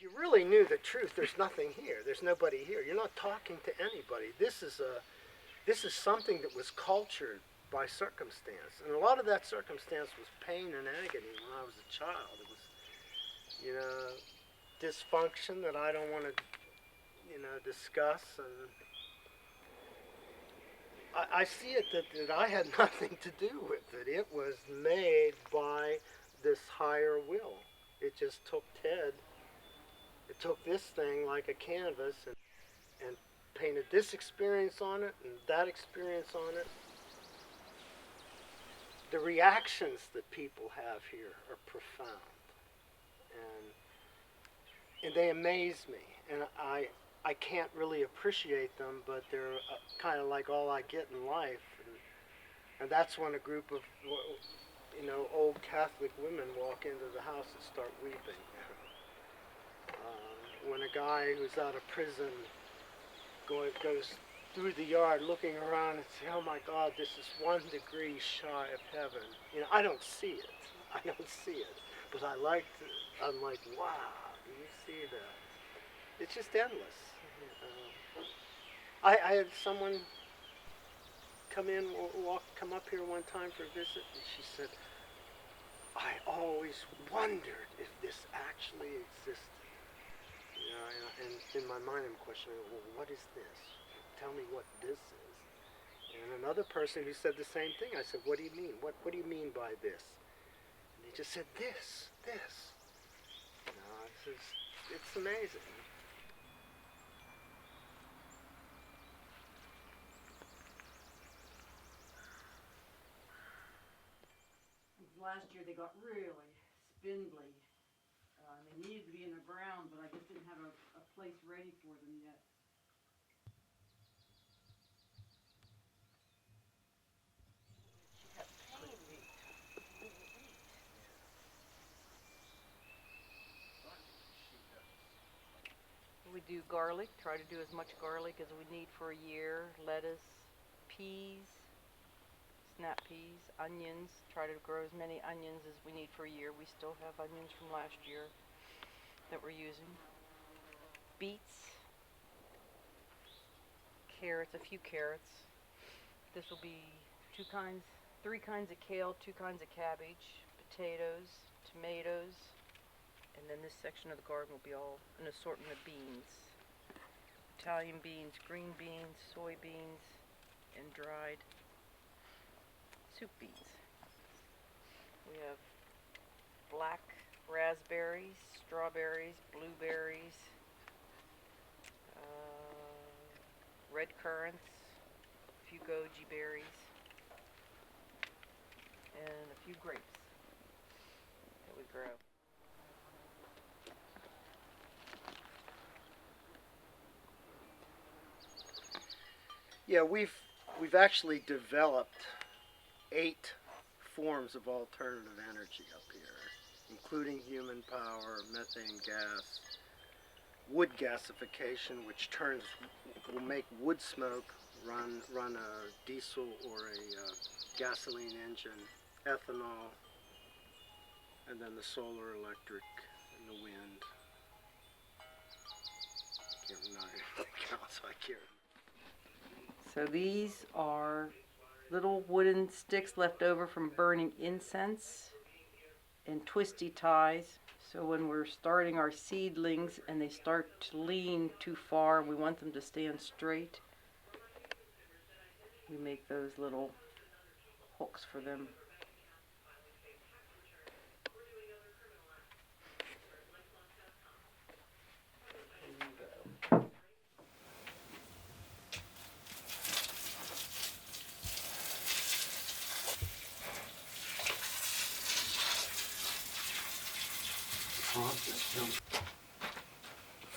if you really knew the truth, there's nothing here. There's nobody here. You're not talking to anybody. This is something that was cultured by circumstance, and a lot of that circumstance was pain and agony when I was a child. It was, you know, dysfunction that I don't want to, discuss. And I see it that I had nothing to do with it. It was made by this higher will. It just took Ted. It took this thing like a canvas and painted this experience on it and that experience on it. The reactions that people have here are profound, and they amaze me. And I can't really appreciate them, but they're kind of like all I get in life. And that's when a group of old Catholic women walk into the house and start weeping. When a guy who's out of prison goes through the yard looking around and say, "Oh my God, this is 1 degree shy of heaven." I don't see it. I don't see it. But I'm like, wow, do you see that? It's just endless. I had someone come up here one time for a visit, and she said, "I always wondered if this actually existed." And in my mind I'm questioning, well, what is this? Tell me what this is. And another person who said the same thing, I said, "What do you mean? What do you mean by this?" And they just said, this. It's amazing. Last year they got really spindly. They needed to be in the ground, but I just didn't have a place ready for them yet. We do garlic, try to do as much garlic as we need for a year, lettuce, peas, snap peas, onions, try to grow as many onions as we need for a year. We still have onions from last year that we're using. Beets, carrots, a few carrots. This will be 3 kinds of kale, 2 kinds of cabbage, potatoes, tomatoes, and then this section of the garden will be all an assortment of beans. Italian beans, green beans, soybeans, and dried soup beans. We have black raspberries, strawberries, blueberries, red currants, a few goji berries, and a few grapes that we grow. Yeah, we've actually developed 8 forms of alternative energy up here, including human power, methane gas, wood gasification, which will make wood smoke run a diesel or a gasoline engine, ethanol, and then the solar, electric, and the wind. I can't remember anything else. I can't. So these are little wooden sticks left over from burning incense and twisty ties. So when we're starting our seedlings and they start to lean too far, we want them to stand straight. We make those little hooks for them.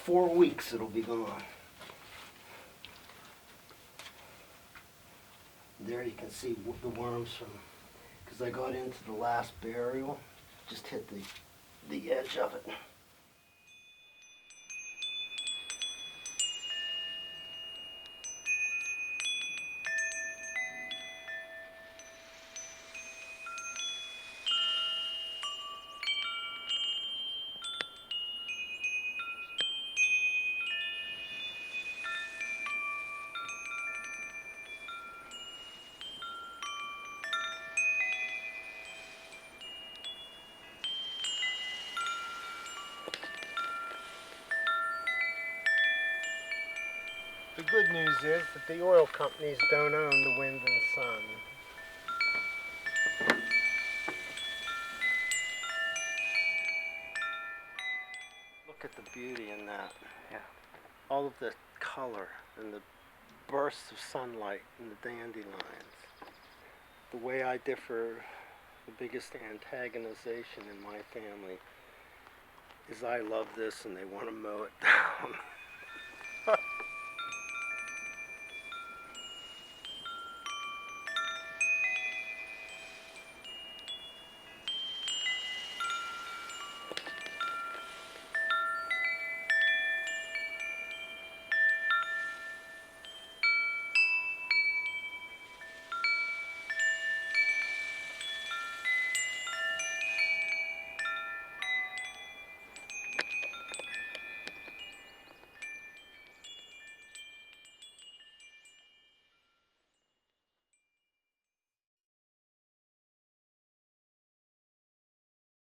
4 weeks it'll be gone. There you can see the worms from, because I got into the last burial, just hit the edge of it. The good news is that the oil companies don't own the wind and sun. Look at the beauty in that. Yeah. All of the color and the bursts of sunlight and the dandelions. The way I differ, the biggest antagonization in my family is I love this and they want to mow it down.